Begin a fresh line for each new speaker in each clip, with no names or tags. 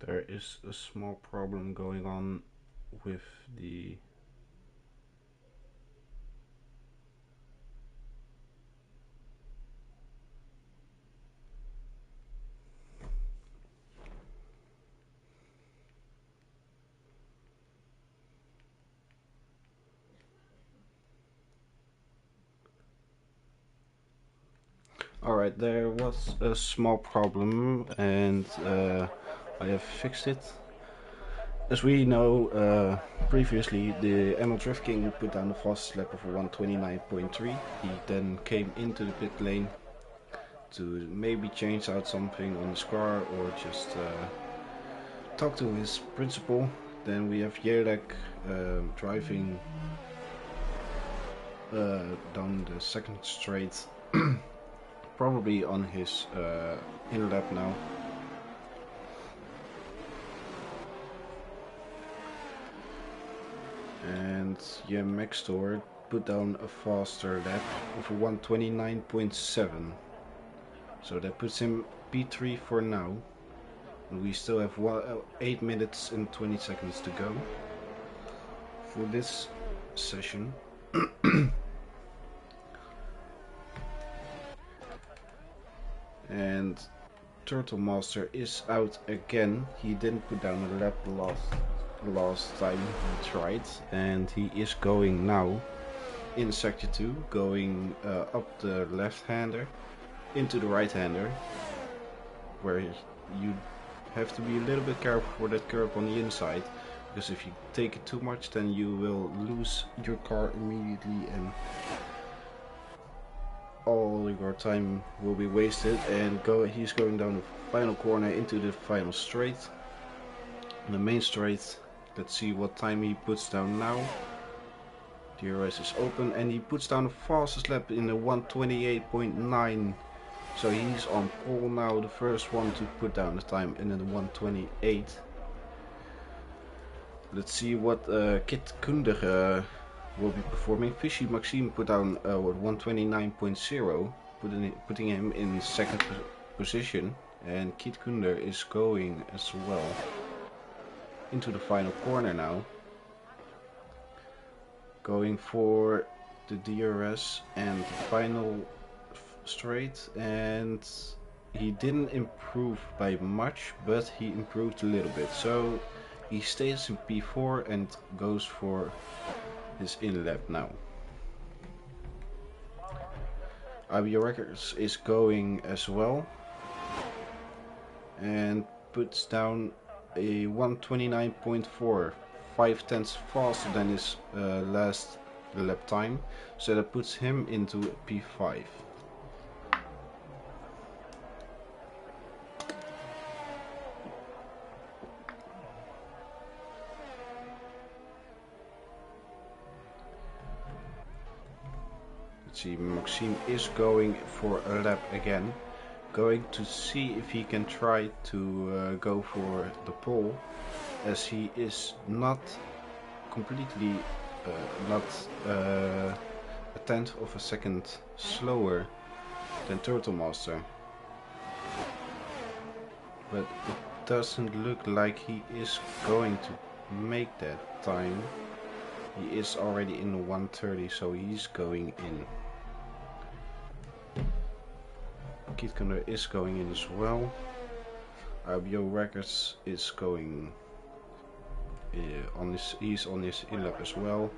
There is a small problem going on with the Alright, there was a small problem and I have fixed it. As we know, previously the Emerald Drift King put down the fastest lap of 129.3. He then came into the pit lane to maybe change out something on his car or just talk to his principal. Then we have Yerlek driving down the second straight, probably on his inner lap now. And yeah, Maxtor put down a faster lap of 129.7. So that puts him P3 for now. And we still have 8 minutes and 20 seconds to go for this session. And Turtle Master is out again. He didn't put down a lap last time he tried, and he is going now in sector 2, going up the left-hander into the right-hander, where you have to be a little bit careful for that curb on the inside, because if you take it too much then you will lose your car immediately and all your time will be wasted. And he's going down the final corner into the final straight, the main straight. Let's see what time he puts down now. The ERS is open and he puts down the fastest lap in the 128.9. So he's on pole now, the first one to put down the time in the 128. Let's see what Kit Kunder will be performing. Fishy Maxime put down 129.0, putting him in second position. And Kit Kunder is going as well into the final corner now, going for the DRS and the final straight, and he didn't improve by much, but he improved a little bit, so he stays in P4 and goes for his in lap now. IBO Records is going as well and puts down a 129.4, 5/10 faster than his last lap time, so that puts him into P5. Let's see, Maxime is going for a lap again, going to see if he can try to go for the pole, as he is not completely not a tenth of a second slower than Turtle Master, but it doesn't look like he is going to make that time. He is already in the 130, so he's going in. Kit Kunder is going in as well. IBO Records is going he's on his in lap as well.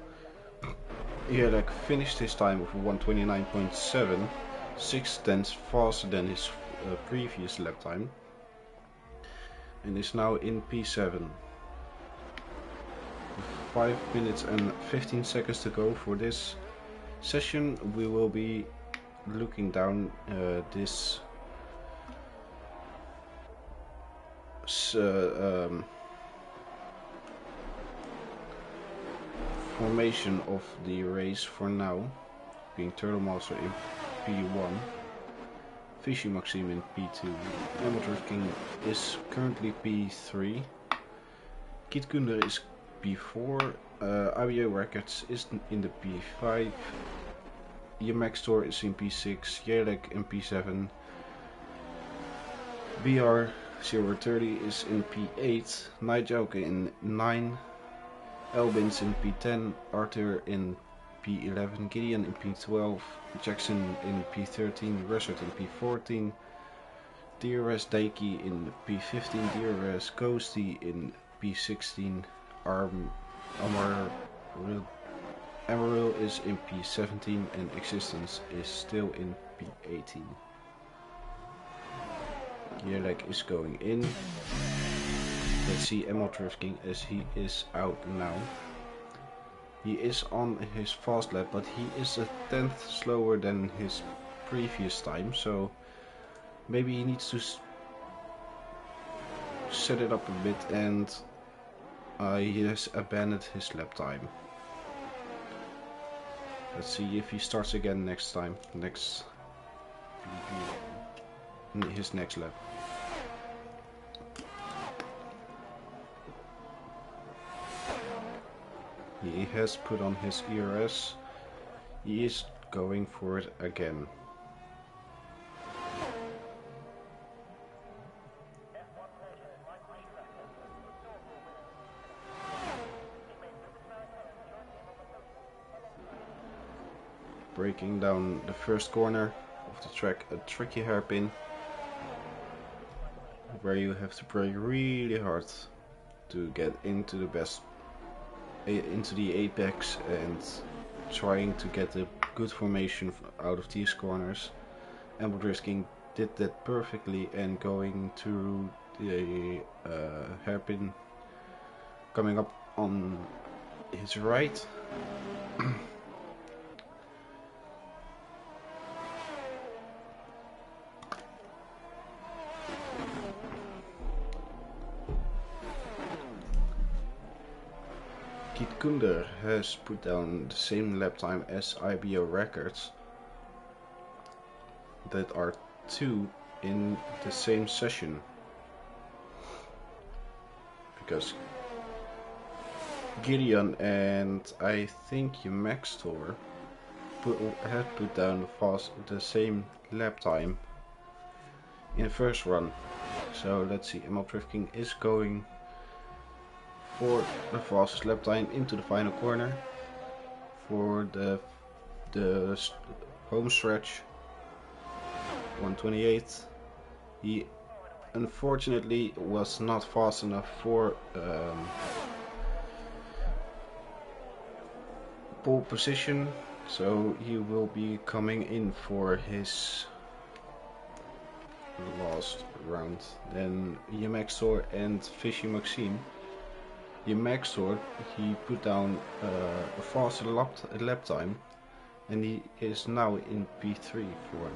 Yerlek finished his time of 129.7, 6/10 faster than his previous lap time, and is now in P7. 5 minutes and 15 seconds to go for this session. We will be looking down this formation of the race for now, being Turtle Master in P1, Fishy Maxime in P2, Emerald Drift King is currently P3, Kit Kunder is P4, IBO Records is in the P5, Maxtor is in P6, Yerlek in P7, BR 030 is in P8, Nightjoke in 9, Elbins in P10, Arthur in P11, Gideon in P12, Jackson in P13, Russert in P14, DRS Daiki in P15, DRS Ghosty in P16, Amaryl is in P17 and Existence is still in P18. Gearleg is going in. Let's see Emerald Drift King as he is out now. He is on his fast lap, but he is a tenth slower than his previous time, so maybe he needs to set it up a bit, and he has abandoned his lap time. Let's see if he starts again next time, his next lap. He has put on his ERS. He is going for it again. Breaking down the first corner of the track, a tricky hairpin where you have to brake really hard to get into the apex and trying to get a good formation out of these corners. Emerald Drift King did that perfectly, and going through the hairpin coming up on his right. Kunder has put down the same lap time as IBO records that are 2 in the same session, because Gideon and I think Maxtor had put down the same lap time in the first run. So let's see, Emerald Drift King is going for the fastest lap time into the final corner for the home stretch. 128. He unfortunately was not fast enough for pole position, so he will be coming in for his last round. Then Yamaxor and Fishy Maxime. Yamaxor, he put down a faster lap time, and he is now in P3 for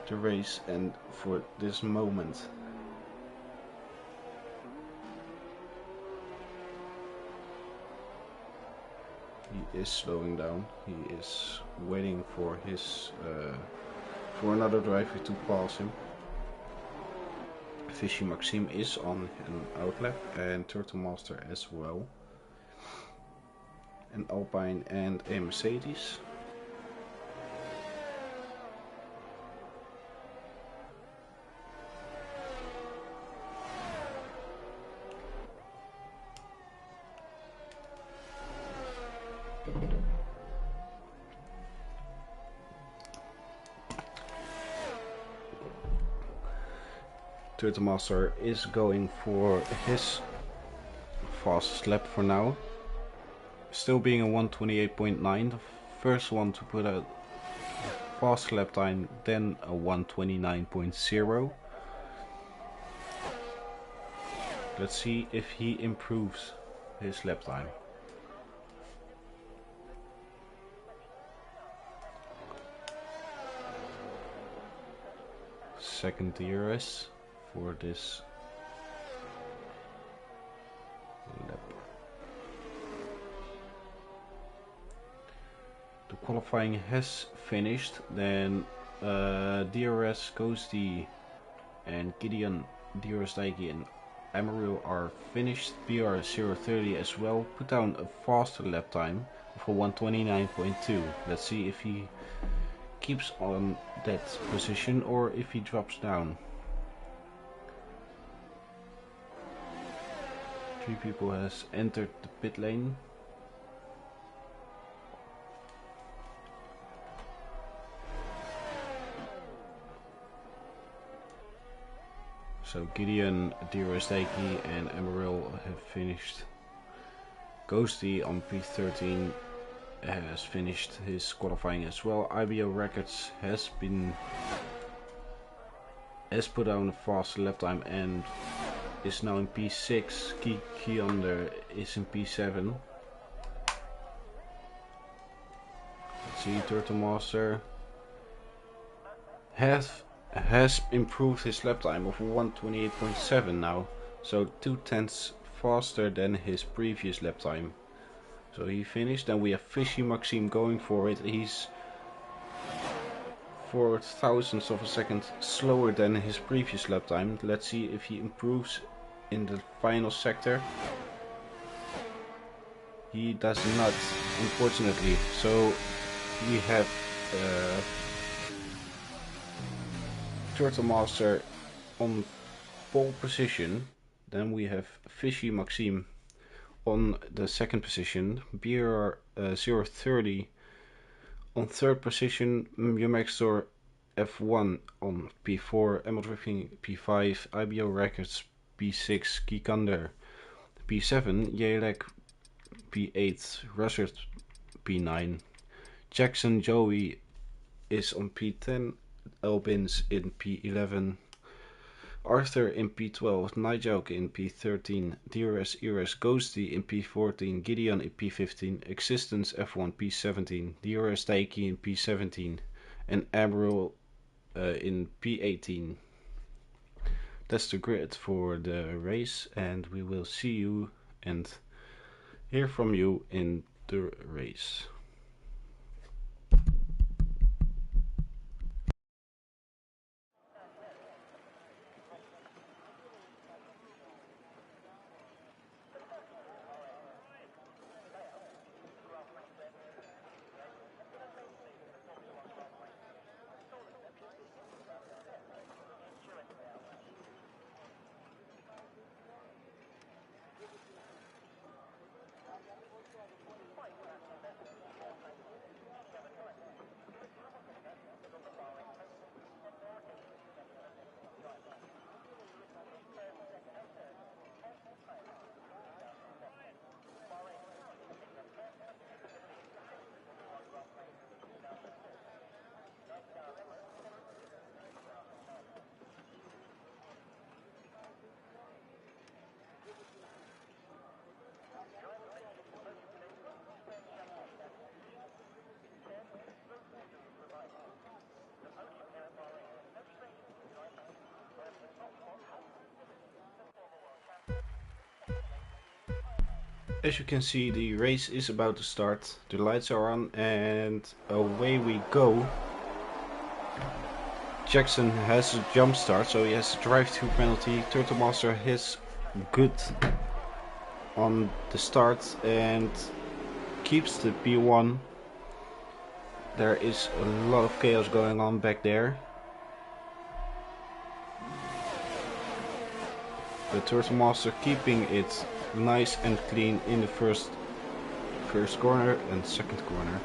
the race and for this moment. He is slowing down. He is waiting for his for another driver to pass him. Fishy Maxime is on an outlap, and Turtle Master as well, an Alpine and a Mercedes. Turtle Master is going for his fastest lap for now, still being a 128.9, the first one to put a fast lap time, then a 129.0. Let's see if he improves his lap time. Second ERS for this lap. The qualifying has finished. Then DRS Ghosty and Gideon, DRS Daiki and Amaryl are finished. BR 030 as well, put down a faster lap time for 129.2. Let's see if he keeps on that position or if he drops down. Three people has entered the pit lane. So Gideon, DRS and Emerald have finished. Ghosty on P13 has finished his qualifying as well. IBO Records has put down a fast lap time and is now in P6. Keander is in P7. Let's see, Turtle Master has improved his lap time of 1:28.7 now, so 2/10 faster than his previous lap time. So he finished. Then we have Fishy Maxime going for it. He's 4 thousandths of a second slower than his previous lap time. Let's see if he improves in the final sector. He does not, unfortunately. So we have Turtle Master on pole position. Then we have Fishy Maxime on the second position. BR030 on third position. Umexor F1 on P4. Emerald P5. IBO Records P6. Kikander P7. Yelek P8. Russert P9. Jackson Joey is on P10. Albins in P11. Arthur in P12, Nijoke in P13, DRS ERS Ghosty in P14, Gideon in P15, Existence F1 P17, DRS Taiki in P17, and Abril in P18. That's the grid for the race, and we will see you and hear from you in the race. As you can see, the race is about to start. The lights are on and away we go. Jackson has a jump start, so he has a drive-through penalty. Turtle Master is good on the start and keeps the P1. There is a lot of chaos going on back there. The Turtle Master keeping it nice and clean in the first corner and second corner.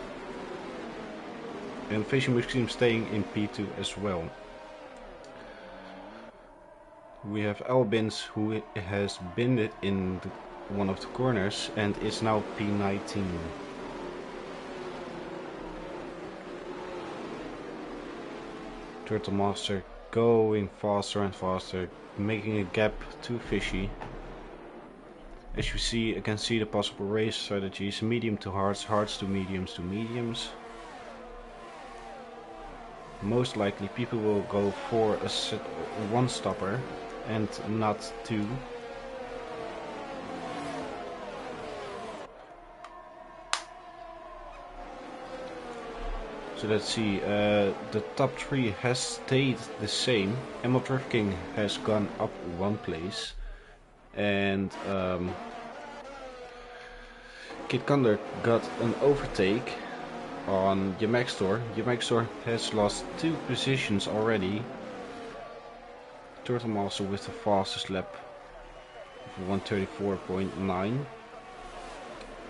And Fishy Maxime staying in P2 as well. We have Albins who has been in one of the corners and is now P19. Turtle Master going faster and faster, making a gap to Fishy. As you see, you can see the possible race strategies: medium to hards, hards to mediums. Most likely people will go for a one stopper and not two. So let's see, the top 3 has stayed the same. Emerald King has gone up 1 place. And Kid Kander got an overtake on Yamaxtor. Yamaxtor has lost 2 positions already. Turtle Master with the fastest lap. 134.9.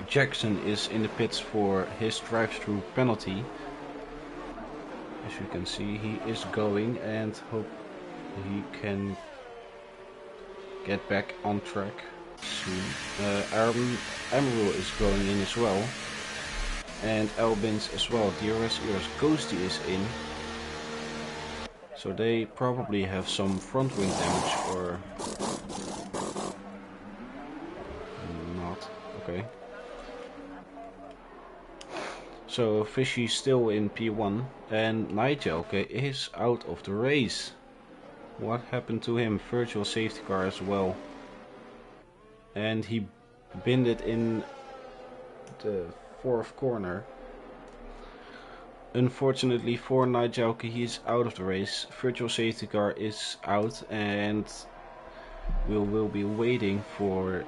Jackson is in the pits for his drive-through penalty. As you can see, he is going, and hope he can get back on track soon. Amaru is going in as well, and Albins as well. DRS ERS Ghosty is in, so they probably have some front wing damage, or not. Okay. So Fishy still in P1, and Nigel is out of the race. What happened to him? Virtual safety car as well. And he binned it in the fourth corner. Unfortunately for Nigel, he is out of the race. Virtual safety car is out, and we will be waiting for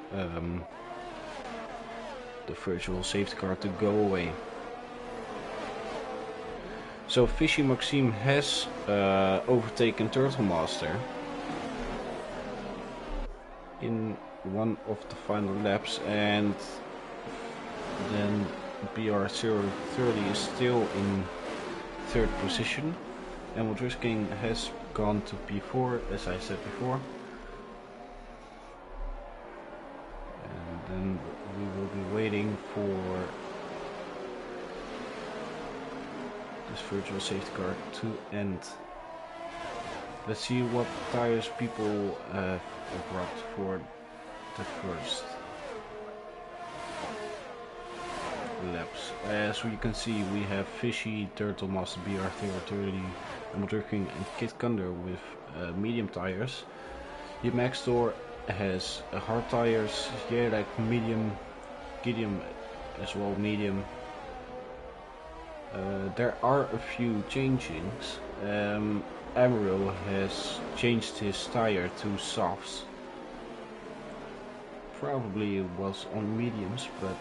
the virtual safety car to go away. So Fishy Maxime has overtaken Turtle Master in one of the final laps, and then BR030 is still in third position. And King has gone to P4, as I said before. And then we will be waiting for this virtual safety car to end. Let's see what tires people brought for the first laps. As we can see, we have Fishy, Turtle Master, BR030, King, and Kit Kunder with medium tires. Maxtor has hard tires, Jerek medium, Gideon as well medium. There are a few changings. Amaru has changed his tire to softs. Probably it was on mediums, but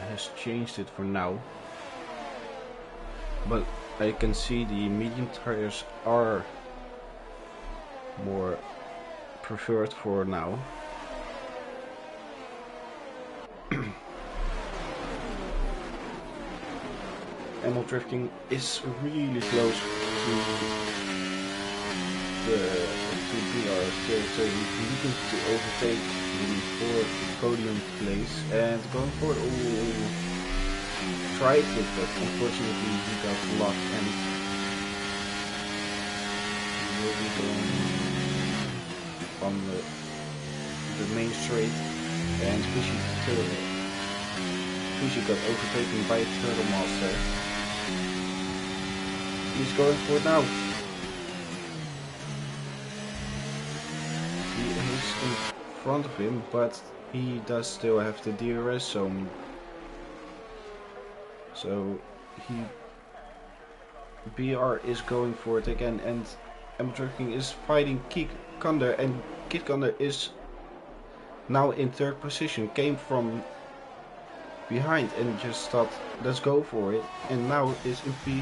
has changed it for now. But I can see the medium tires are more preferred for now. Animal drifting is really close to BR030, looking to overtake the fourth podium place and going forward. Tried it, but unfortunately he got locked, and he will be going on the main straight, and Fishy got overtaken by Turtle Master. He's going for it now. He is in front of him, but he does still have the DRS zone. So BR is going for it again, and King is fighting Kit Kunder, and Kit Kunder is now in third position. Came from behind and just thought, let's go for it, and now is in P.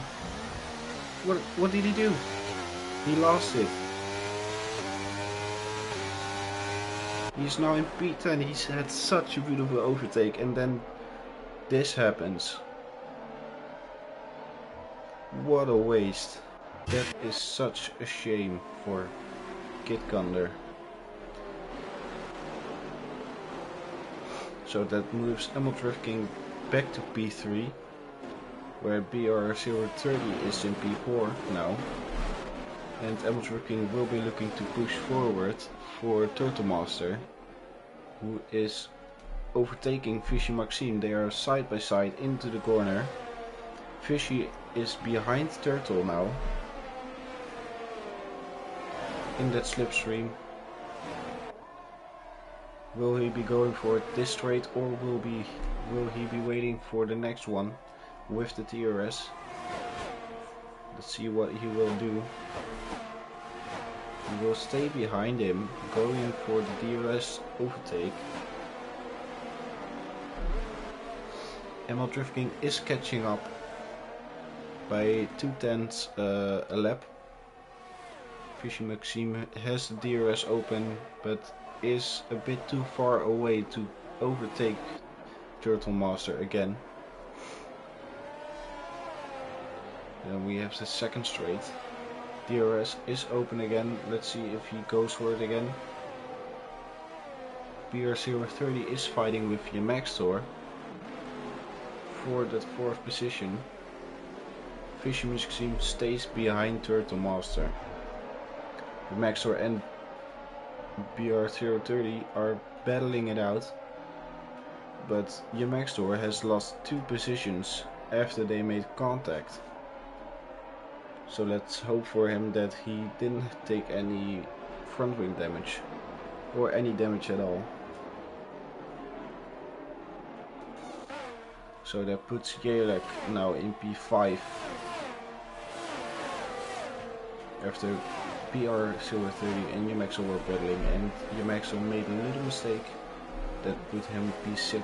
What did he do? He lost it. He's now in P10. He's had such a beautiful overtake, and then this happens. What a waste. That is such a shame for Kit Kunder. So that moves King back to P3, where BR030 is in P4 now. And King will be looking to push forward for Turtle Master, who is overtaking Fishy Maxime. They are side by side into the corner. Fishy is behind Turtle now in that slipstream. Will he be going for it this straight, or will he be waiting for the next one with the TRS? Let's see what he will do. He will stay behind him, going for the DRS overtake. King is catching up by 2/10 a lap. Fishy Maxime has the DRS open, but is a bit too far away to overtake Turtle Master again. And we have the second straight. ERS is open again. Let's see if he goes for it again. BR030 is fighting with Yamaxtor for that fourth position. Fishing Maxime stays behind Turtle Master. Yamaxtor and BR030 are battling it out, but Yamaxtor has lost 2 positions after they made contact. So let's hope for him that he didn't take any front wing damage or any damage at all. So that puts Jelek now in P5 after BR030 and Yamaxor were battling, and Yamaxor made a little mistake that put him P6.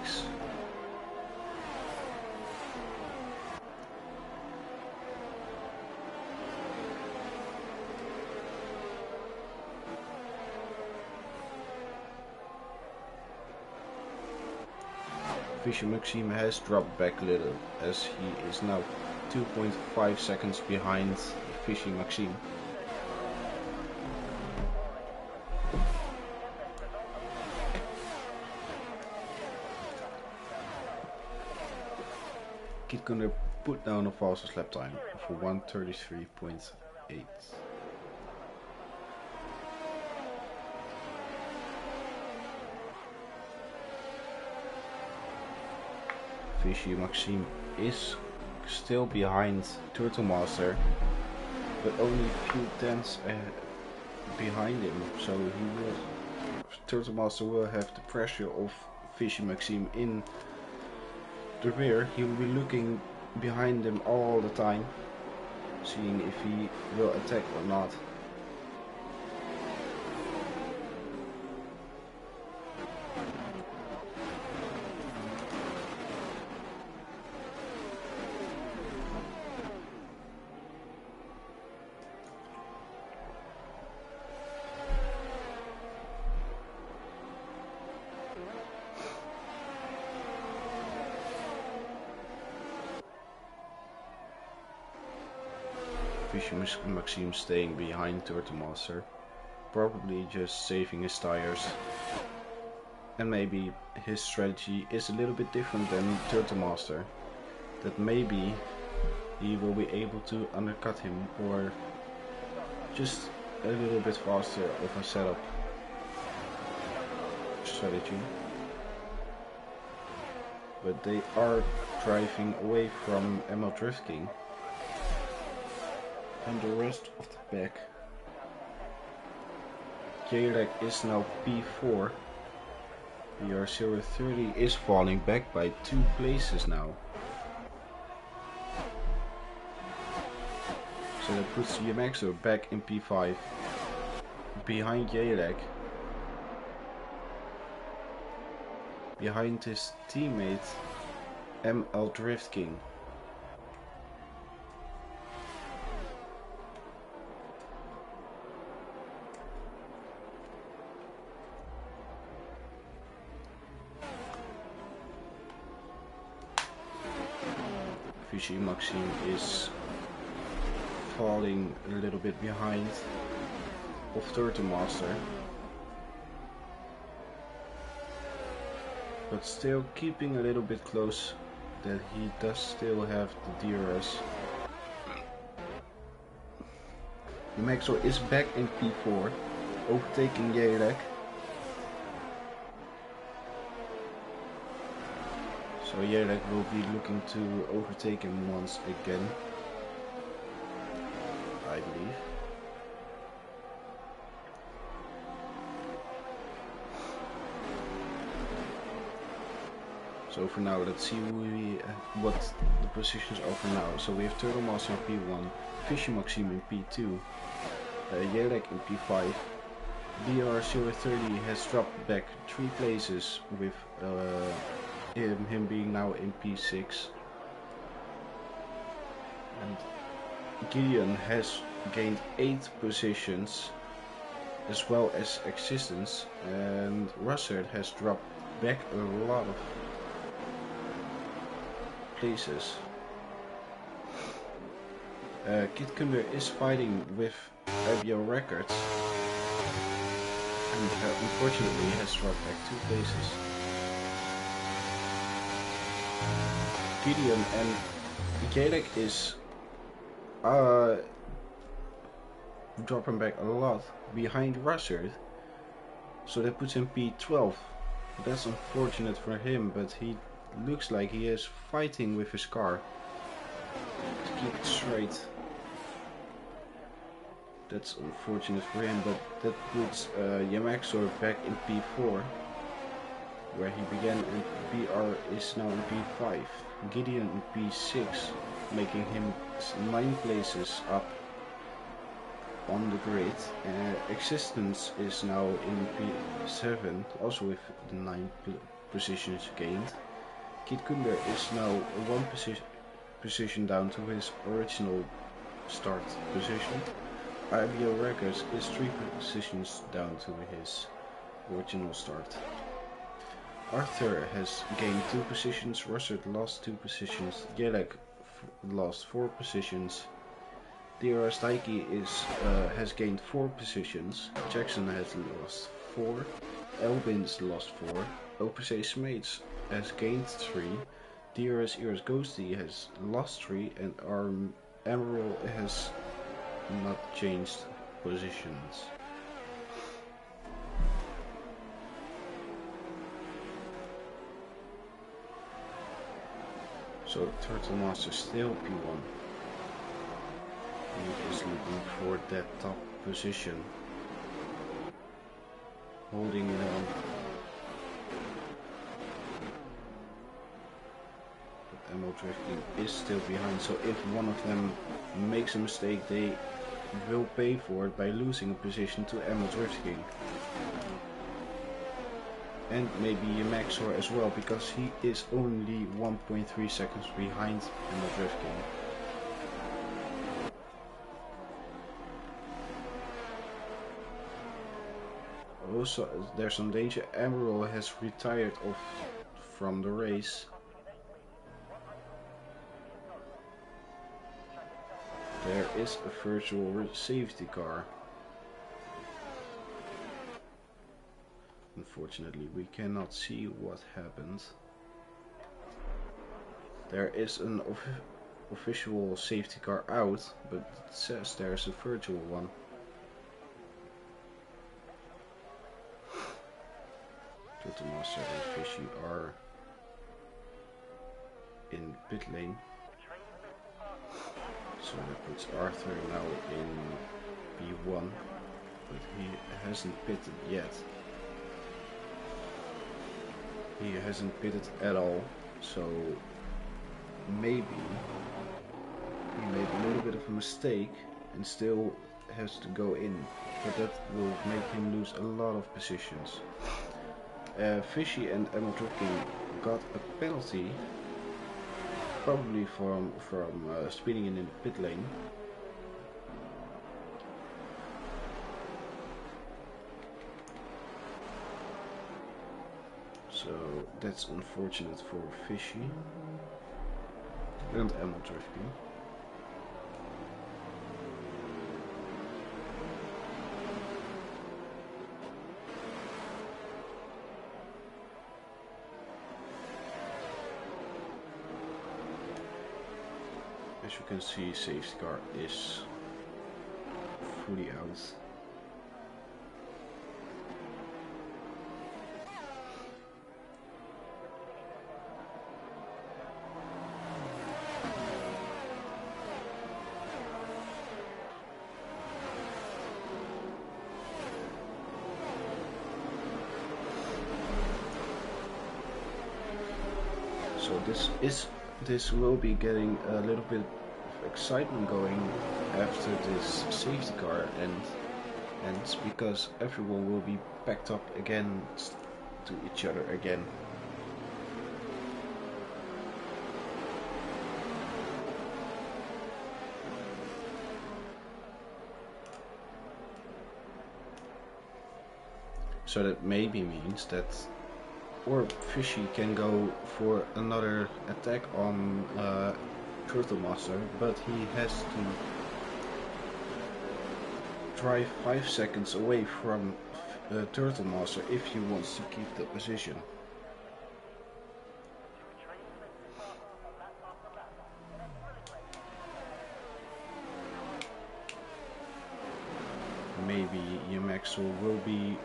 Fishing Maxime has dropped back a little, as he is now 2.5 seconds behind Fishing Maxime. Kid gonna put down a fastest lap time for 1:33.8. Fishy Maxime is still behind Turtle Master, but only a few tenths behind him, so Turtle Master will have the pressure of Fishy Maxime in the rear. He will be looking behind him all the time, seeing if he will attack or not. Fishing Maxime staying behind Turtle Master, probably just saving his tires. And maybe his strategy is a little bit different than Turtle Master. That maybe he will be able to undercut him, or just a little bit faster of a setup strategy. But they are driving away from ML Drift King and the rest of the pack. Jelek is now P4. BR030 is falling back by 2 places now. So that puts Yamaxor back in P5 behind Jelek, behind his teammate ML Drift King. Fishy Maxime is falling a little bit behind of Turtle Master, but still keeping a little bit close, that he does still have the DRS. Yamaxor is back in P4, overtaking Jelek. So Jelek will be looking to overtake him once again, I believe. So for now, let's see what the positions are for now. So we have Turtle Master in P1, Fishy Maxime in P2, Jelek in P5. BR030 has dropped back 3 places with him being now in P6. And Gideon has gained 8 positions as well as existence, and Russert has dropped back a lot of places. Kid Kunder is fighting with IBO Records and unfortunately has dropped back 2 places. Gideon and Gaelic is dropping back a lot behind Russert, so that puts him P12. That's unfortunate for him, but he looks like he is fighting with his car to keep it straight. That's unfortunate for him, but that puts Yamaxor back in P4, where he began, and BR is now in P5. Gideon in P6, making him 9 places up on the grid. Existence is now in P7, also with the 9 positions gained. Kid Kunder is now 1 position down to his original start position. IBO Records is 3 positions down to his original start. Arthur has gained 2 positions, Russert lost 2 positions, Jelek lost 4 positions, ERS has gained 4 positions, Jackson has lost 4, Elbins lost 4, OPC Smates has gained 3, ERS Ghosty has lost 3, and our Emerald has not changed positions. So Turtle Master still P1. He is looking for that top position, holding it on. But Emerald Drifting is still behind, so if one of them makes a mistake, they will pay for it by losing a position to Emerald Drifting. And maybe Maxor as well, because he is only 1.3 seconds behind Emerald Drifting. Also, there's some danger. Emerald has retired off from the race. There is a virtual safety car. Unfortunately, we cannot see what happened. There is an official safety car out, but it says there's a virtual one. Turtle Master and Fishy are in pit lane. So that puts Arthur now in P1, but he hasn't pitted yet. He hasn't pitted at all, so maybe he made a little bit of a mistake and still has to go in, but that will make him lose a lot of positions. Fishy and Emerald Drifting got a penalty, probably from speeding in the pit lane. So that's unfortunate for Fishy and Emerald Drifting. As you can see, safety car is fully out. So this will be getting a little bit of excitement going after this safety car ends, because everyone will be packed up again to each other again. So that maybe means that or Fishy can go for another attack on Turtle Master, but he has to drive 5 seconds away from Turtle Master if he wants to keep the position. Maybe Yamaxel will be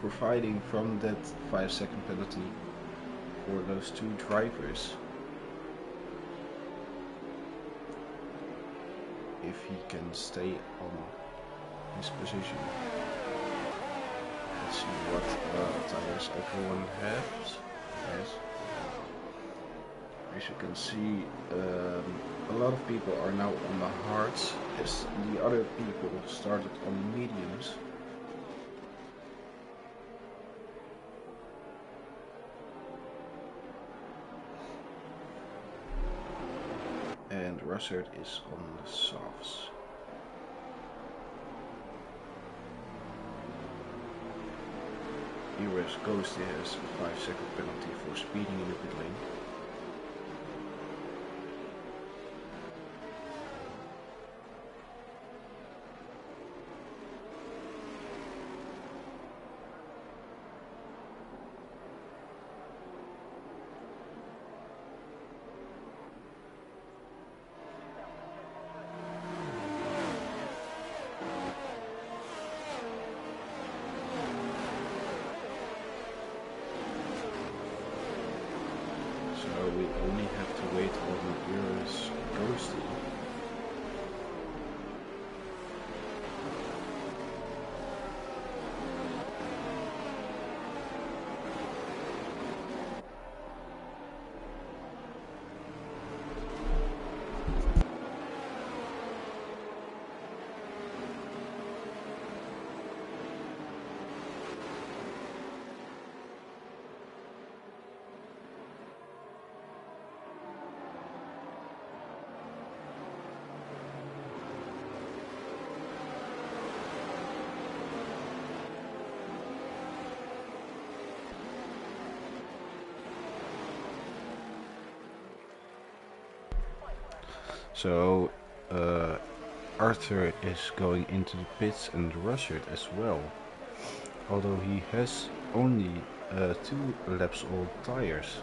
providing from that 5-second penalty for those two drivers. If he can stay on his position. Let's see what tires everyone has. As you can see, a lot of people are now on the hards, as the other people started on mediums. And Russert is on the softs. ERS goes there as a 5-second penalty for speeding in the pit lane. We only have to wait on the ERS ghosting. So Arthur is going into the pits and Russert as well, although he has only 2 laps old tires.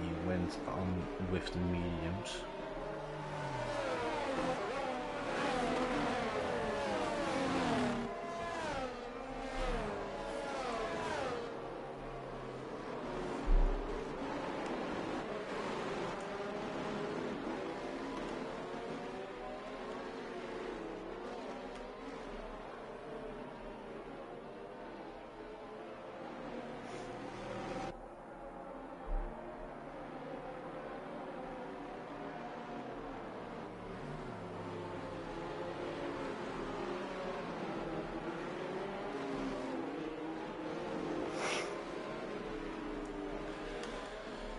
He went on with the mediums.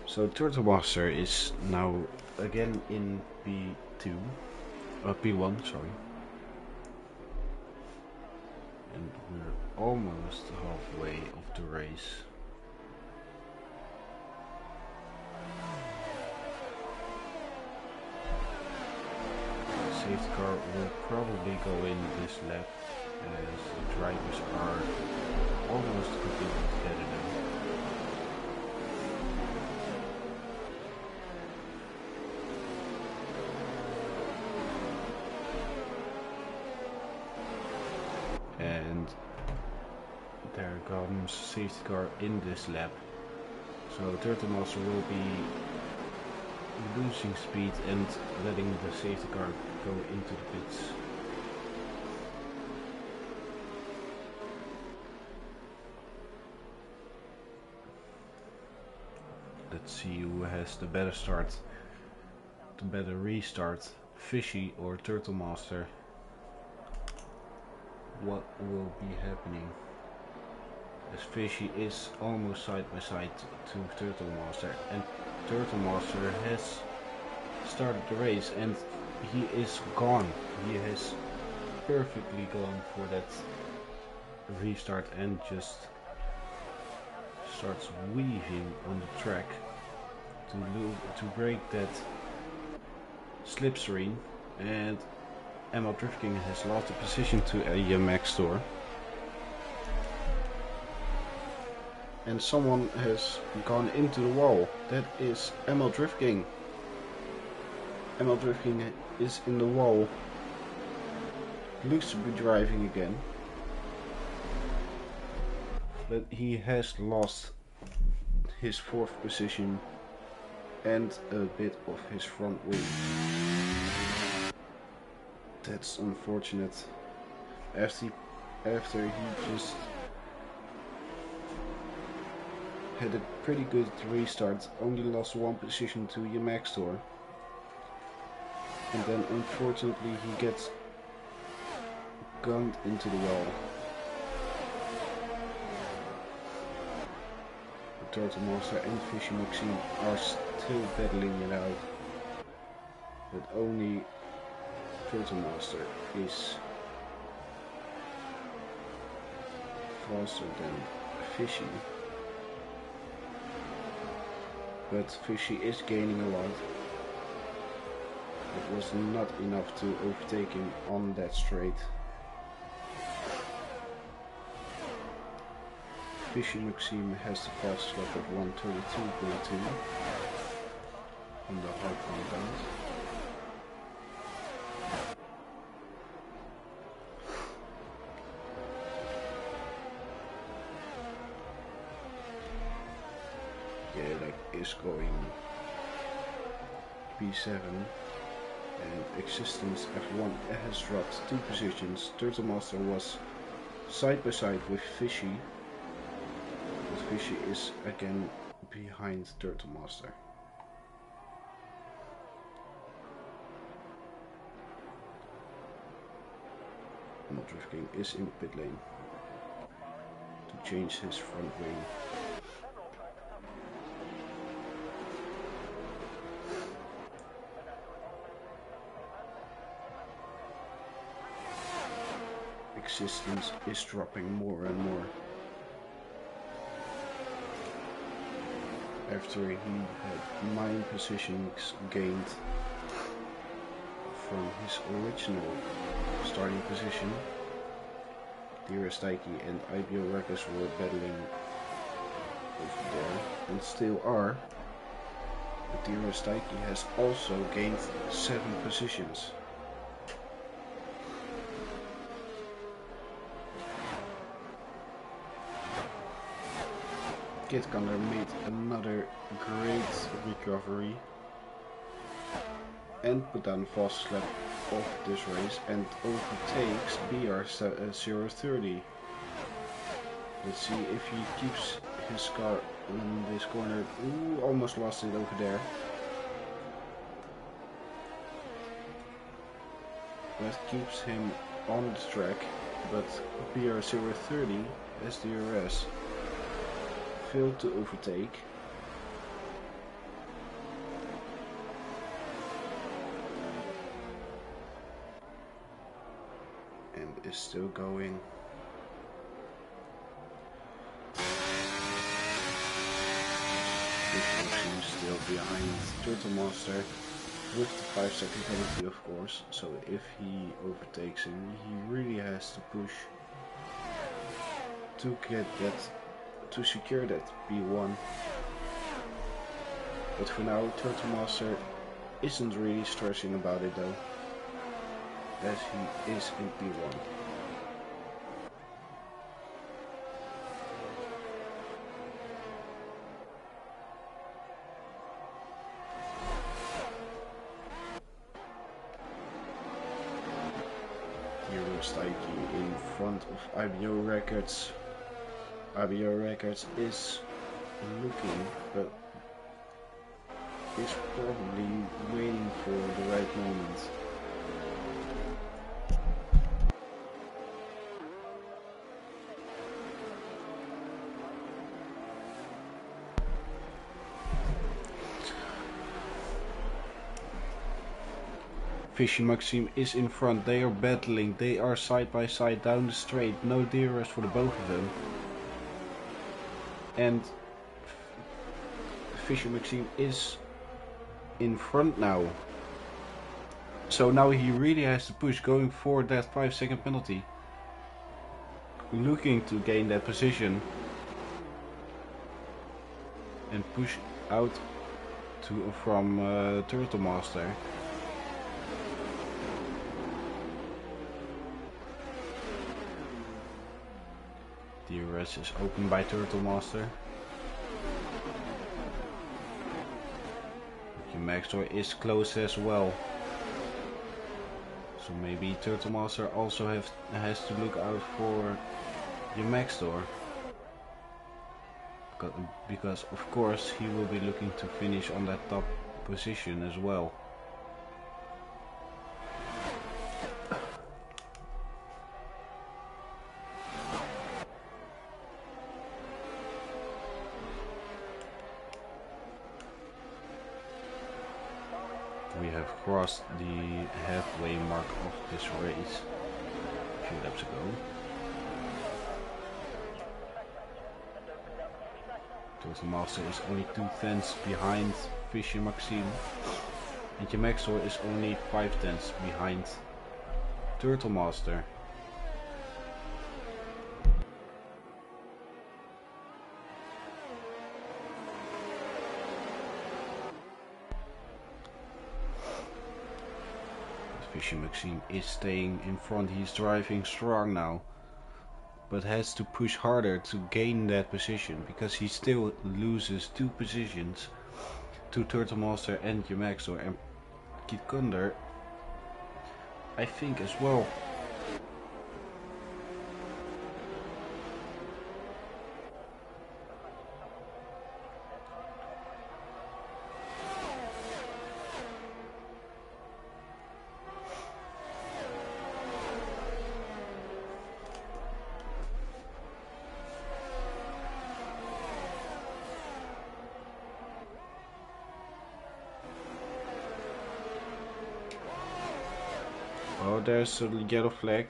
So Turtle Master is now again in P2, P1, sorry. And we're almost halfway of the race. The safety car will probably go in this lap as the drivers are almost completely together now. And there comes safety car in this lap. So Turtle Master will be losing speed and letting the safety car go into the pits. Let's see who has the better start, the better restart, Fishy or Turtle Master. What will be happening? As Fishy is almost side by side to Turtle Master, and Turtle Master has started the race and he is gone. He has perfectly gone for that restart and just starts weaving on the track to break that slipstream, and ML Drift King has lost the position to a Max Store. And someone has gone into the wall. That is ML Drift King. ML Drift King is in the wall. Looks to be driving again. But he has lost his fourth position and a bit of his front wing. That's unfortunate. After he just had a pretty good restart, only lost one position to Yamaxtor, and then unfortunately he gets gunned into the wall. The Turtle Master and Fishy Maxime are still battling it out, but only Turtle Master is faster than Fishy. But Fishy is gaining a lot. It was not enough to overtake him on that straight. Fishy Maxime has the fastest lap of 1:32.2 on the hard compound. Is going P7 and Existence F1 has dropped 2 positions. Turtle Master was side by side with Fishy, but Fishy is again behind Turtle Master. And Drift King is in pit lane to change his front wing. Existence is dropping more and more after he had 9 positions gained from his original starting position. ERS and IBO Records were battling over there and still are, but ERS has also gained 7 positions. Kid Gunner made another great recovery and put down the fastest lap of this race and overtakes BR030. Let's see if he keeps his car in this corner. Ooh, almost lost it over there. That keeps him on the track, but BR030 as the ERS failed to overtake. And is still going. Seems still behind Turtle Master with the 5-second penalty, of course, so if he overtakes him he really has to push to get that, to secure that P1. But for now Turtle Master isn't really stressing about it though, as he is in P1. In front of IBO Records. IBO Records is looking, but is probably waiting for the right moment. Fishy Maxime is in front. They are battling. They are side by side down the straight. No DRS for the both of them. And Fishy Maxime is in front now. So now he really has to push, going for that 5-second penalty. Looking to gain that position. And push out from Turtle Master. DRS is opened by Turtle Master. Maxtor is close as well. So maybe Turtle Master also has to look out for your Maxtor. Because of course he will be looking to finish on that top position as well. We have crossed the halfway mark of this race a few laps ago. Turtle Master is only 2/10 behind Fishy Maxime, and Maxor is only 5/10 behind Turtle Master. Fishy Maxime is staying in front. He's driving strong now, but has to push harder to gain that position, because he still loses 2 positions to Turtle Master and Maxor, and Kit Kunder I think as well. Oh, there's a yellow flag.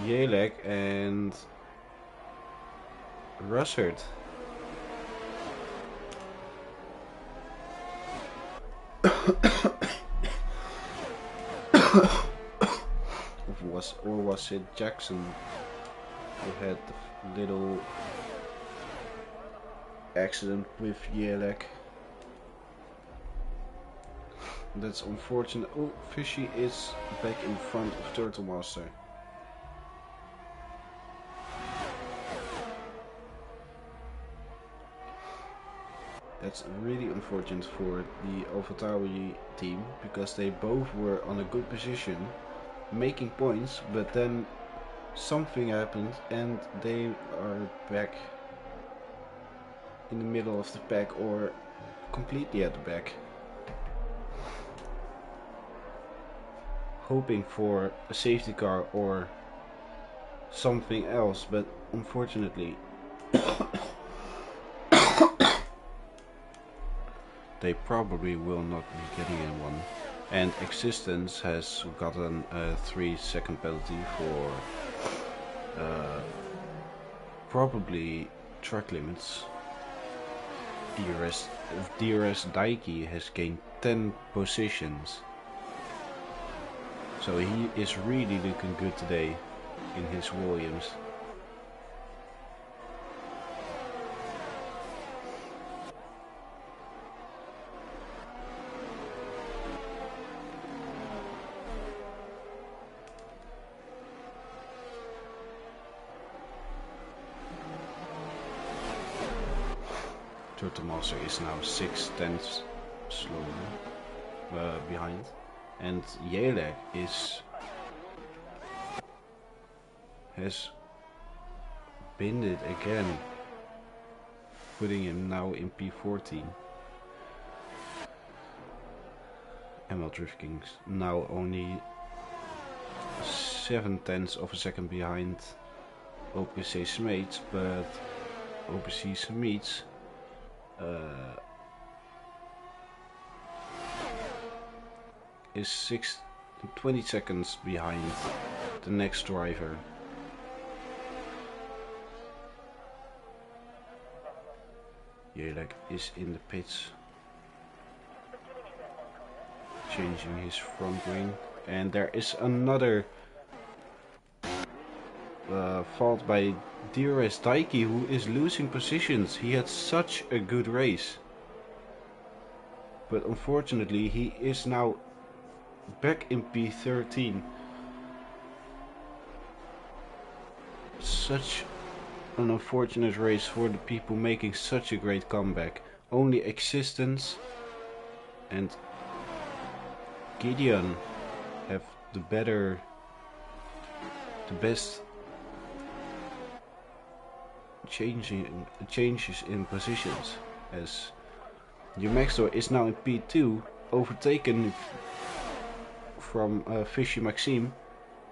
Jelek and Russert. Or was it Jackson who had the little accident with Jelek? That's unfortunate. Oh, Fishy is back in front of Turtle Master. That's really unfortunate for the AlphaTauri team, because they both were on a good position, making points, but then something happened and they are back in the middle of the pack, or completely at the back. Hoping for a safety car or something else, but unfortunately they probably will not be getting in one. And Existence has gotten a 3-second penalty for probably track limits. DRS Daiki has gained 10 positions. So he is really looking good today in his Williams. Turtle Master is now 6/10 slower behind. And Jelek has binned it again, putting him now in P14. ML Drift Kings now only 7/10 of a second behind OPC Smeets, but OPC Smeets is 20 seconds behind the next driver. Jelek is in the pits, changing his front wing, and there is another fault by ERS Daiki, who is losing positions. He had such a good race, but unfortunately he is now back in P13. Such an unfortunate race for the people making such a great comeback. Only Existence and Gideon have the best changes in positions, as Umaxor is now in P2, overtaken from Fishy Maxime,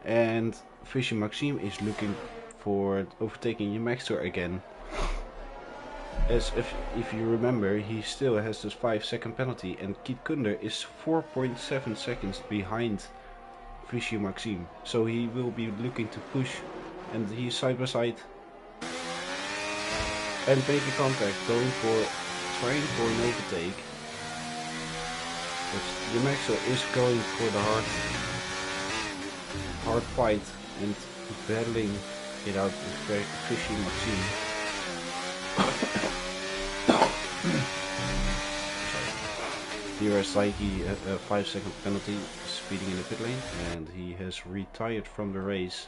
and Fishy Maxime is looking for overtaking Umaxor again. As if you remember, he still has this 5-second penalty, and Kit Kunder is 4.7 seconds behind Fishy Maxime, so he will be looking to push, and he's side by side and making contact, trying for an overtake. But Umaxor is going for the hard fight and battling it out with Fishy Maxime. ERS Daiki a 5-second penalty, speeding in the pit lane, and he has retired from the race.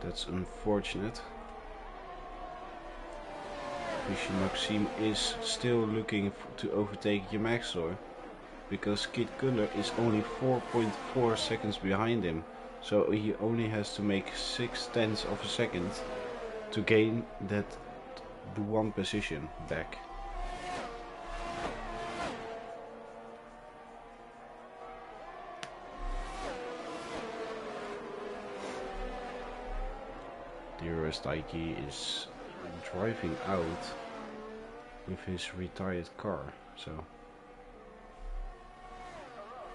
That's unfortunate. Fishy Maxime is still looking to overtake Umaxor, because Kit Kunder is only 4.4 seconds behind him, so he only has to make 0.6 of a second to gain the one position back. ERS Daiki is driving out with his retired car, so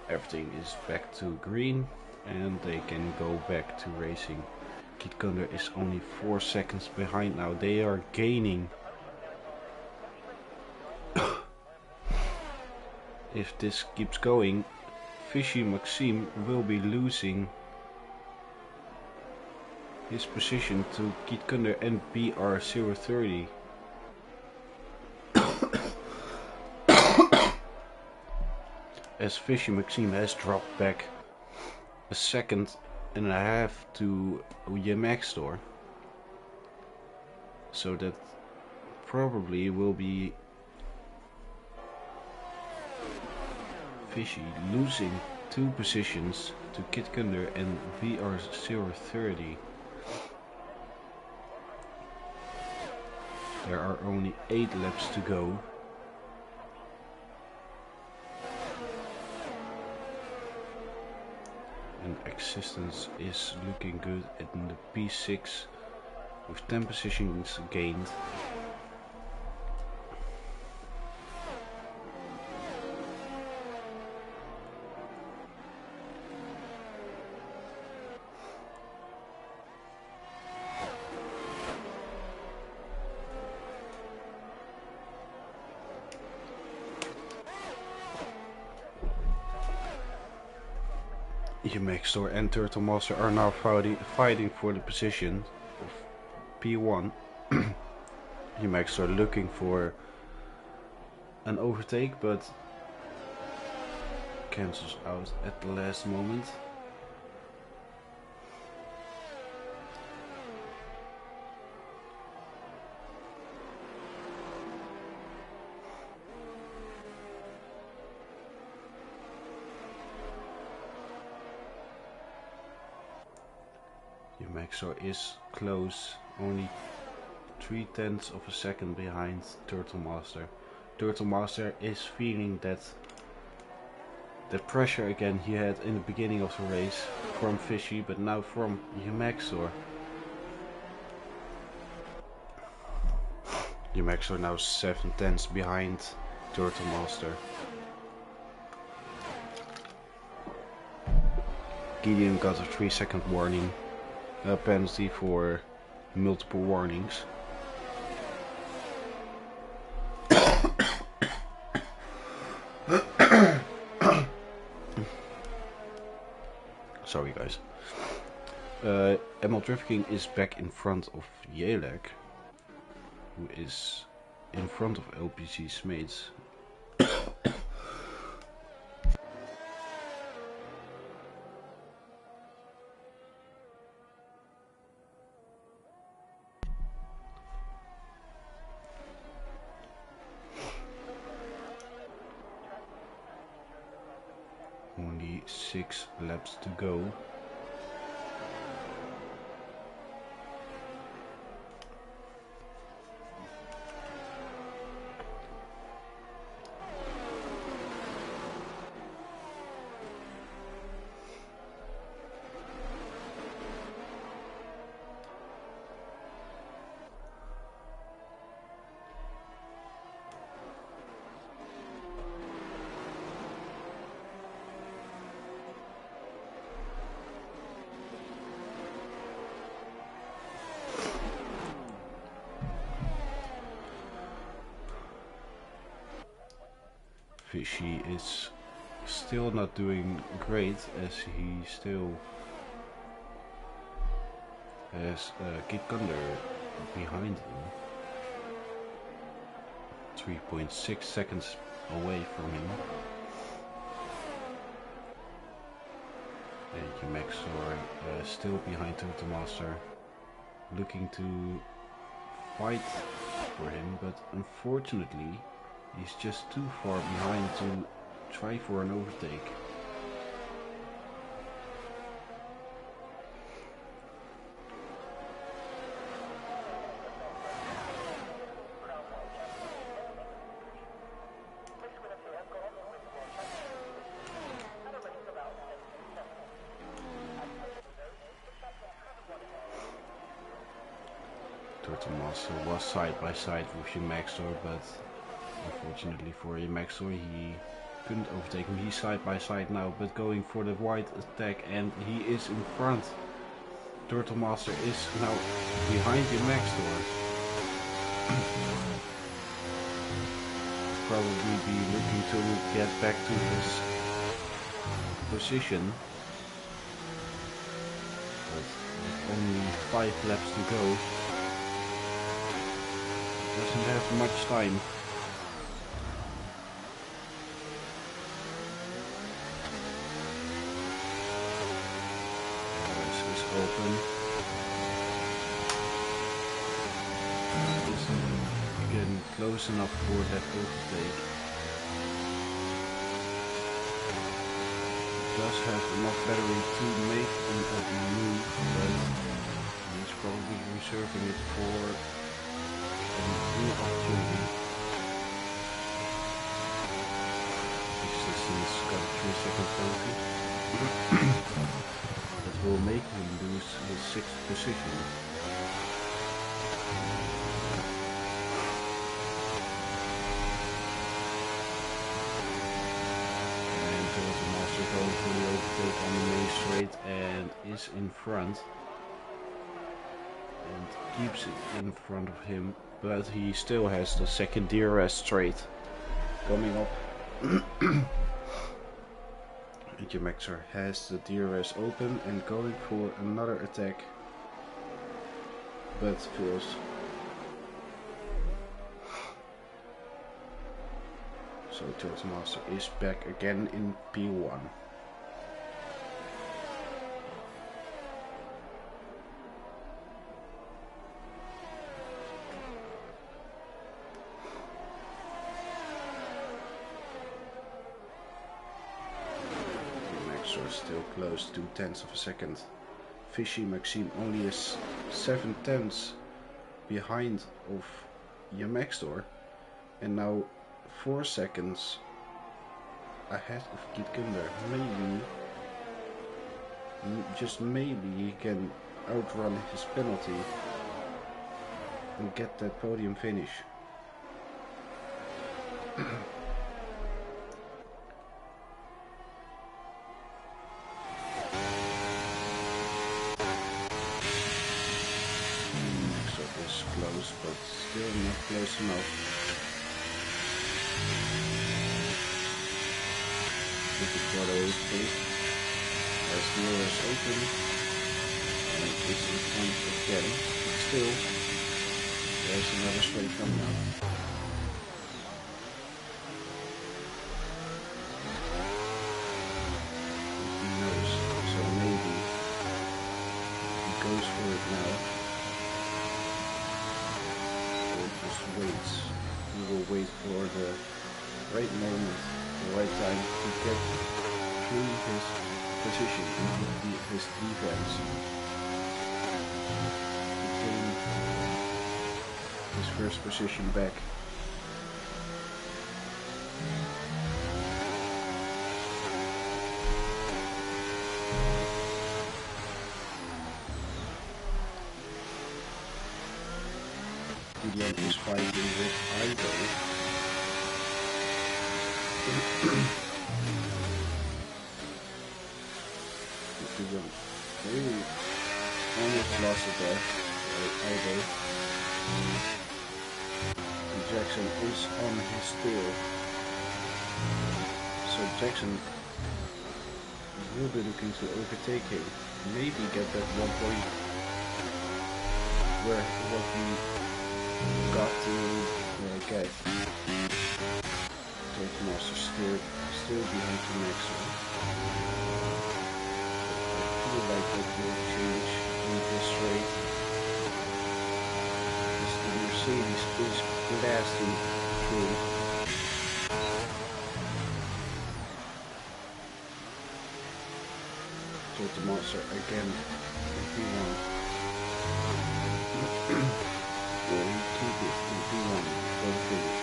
everything is back to green and they can go back to racing. Kit Kunder is only 4 seconds behind now. They are gaining. If this keeps going, Fishy Maxime will be losing his position to Kit Kunder and BR030. As Fishy Maxime has dropped back 1.5 seconds to Umaxor, so that probably will be Fishy losing 2 positions to Kit Kunder and BR030. There are only 8 laps to go. And Existence is looking good in the P6 with 10 positions gained. Umaxor and Turtle Master are now fighting for the position of P1. Umaxor looking for an overtake, but cancels out at the last moment. Umaxor is close, only 0.3 of a second behind Turtle Master. Turtle Master is feeling that the pressure again he had in the beginning of the race from Fishy, but now from Umaxor. Umaxor now 0.7 behind Turtle Master. Gideon got a 3-second warning, a penalty for multiple warnings. Sorry guys. Emerald Drift King is back in front of Yelek, who is in front of LPC's mates. Only 6 laps to go. Fishy is still not doing great, as he still has Kid Gunder behind him, 3.6 seconds away from him. And Maxor still behind Turtle Master, looking to fight for him, but unfortunately he's just too far behind to try for an overtake. Turtle Master was side by side with Maxor, but unfortunately for Maxor, he couldn't overtake him. He's side by side now, but going for the wide attack, and he is in front. Turtle Master is now behind Maxor. Probably be looking to get back to his position. But with only 5 laps to go, doesn't have much time. Open. Isn't getting close enough for that overtake. Does have enough battery to make a move, but he's probably reserving it for a new opportunity. Existence got a 3-second penalty. That will make him lose his 6th position. And Turtle Master going for the overtake on the main straight and is in front. And keeps it in front of him, but he still has the 2nd DRS straight coming up. Maxor has the DRS open and going for another attack, but fails. So Turtle Master is back again in P1. Still close, 0.2 of a second. Fishy Maxime only is 0.7 behind of Maxor, and now 4 seconds ahead of Kid Gunder. Maybe, just maybe, he can outrun his penalty and get that podium finish. close, but still not close enough. Looking for the escape. As the ERS open, and it's in front again. But still, there's another straight coming out. He knows, so maybe he goes for it now. Or just waits. He will wait for the right moment, the right time to get through his position into his defense. To gain his first position back. Gideon is fighting with Ivo. Ooh, almost lost it there. Ivo. And Jackson is on his tail. So Jackson will be looking to overtake him. Maybe get that 1 point where what we got to get. Master still behind the next one. I feel like that will change in this rate. Because the Mercedes is blasting through. The Master again in P1. Will he keep it in P1 for the finish?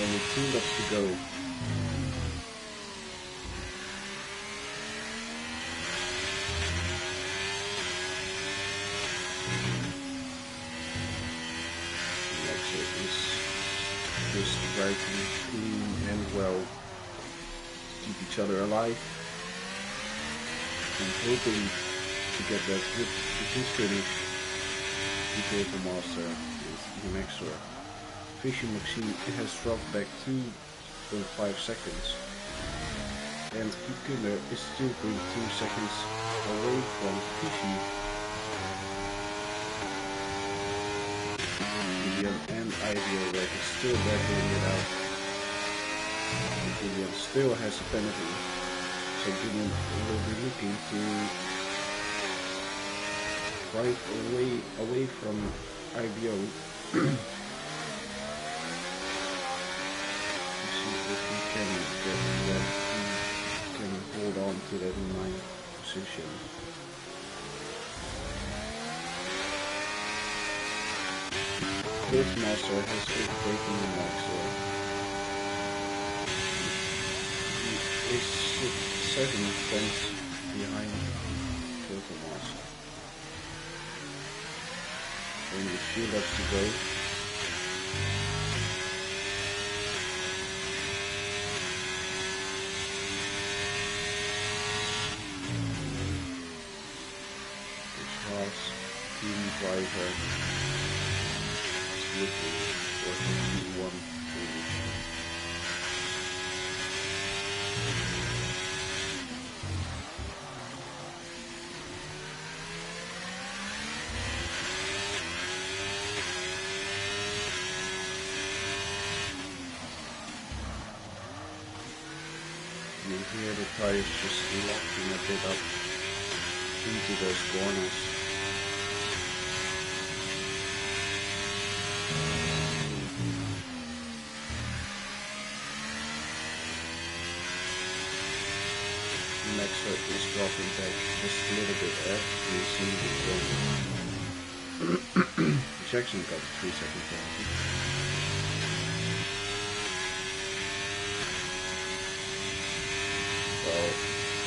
Only 2 laps to go. Lexus is just driving clean and well to keep each other alive. I'm hoping to get that good finish before the Master with the next one. Fishy Maxine has dropped back 2.5 seconds, and Piet Kuller is still 2 seconds away from Fishy. Gideon and Ivy is still battling it out. Gideon still has a penalty, so Gideon will be looking to drive away from IBO. Can hold on to that 9th position. This Master has overtaken the Master. He is 7 tenths behind Total Master. Only a few laps to go. Team driver is looking for the P1 finish. You hear the tires just locking a bit up into those corners. Maxwell is dropping back just a little bit after we see the corner. Jackson got a 3-second penalty. Well,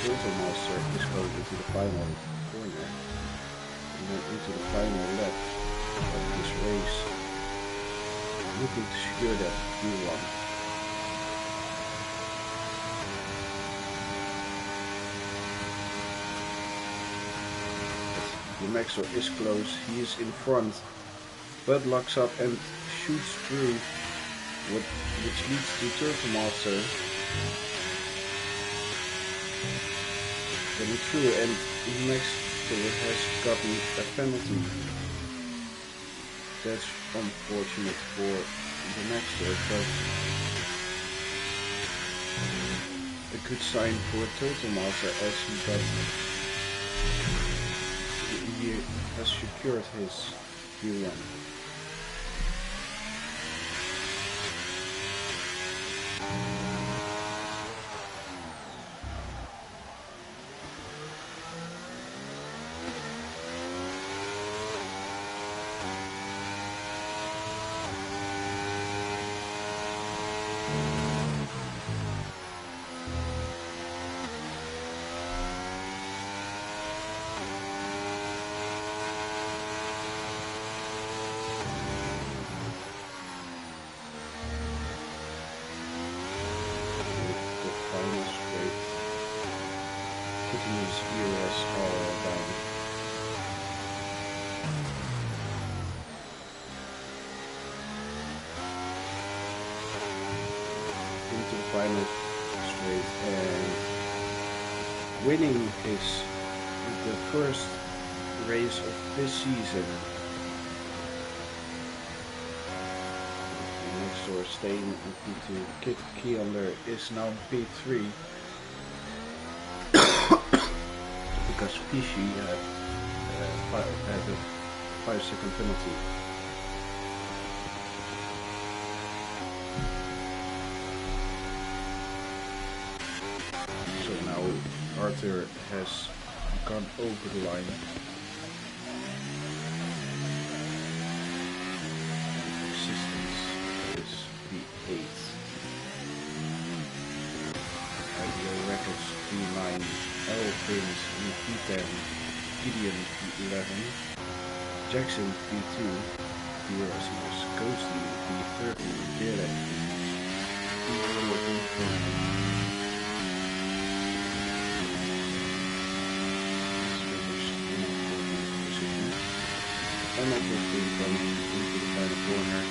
Total Master is going into the final corner and then into the final lap of this race, looking to secure that P1. The Maxwell is close, he is in front but locks up and shoots through, which leads to Turtle Master getting through, and next has gotten a penalty. That's unfortunate for the Nexter, but a good sign for Turtle Master as he has secured his Q1. Putting his ERS all down. Into the final straight and winning the first race of this season. Next door staying in P2. Kit Keander is now in P3. Because Fishy had a 5-second penalty. So now Arthur has gone over the line. Assistance is P8. IBO records P9. Elvins in P10, Gideon P11, Jackson P2, BRS Ghosty P13, Dylan P14, Emma 15 coming into the final corner.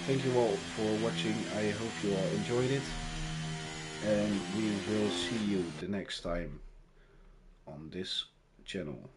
Thank you all for watching. I hope you all enjoyed it, and we will see you the next time on this channel.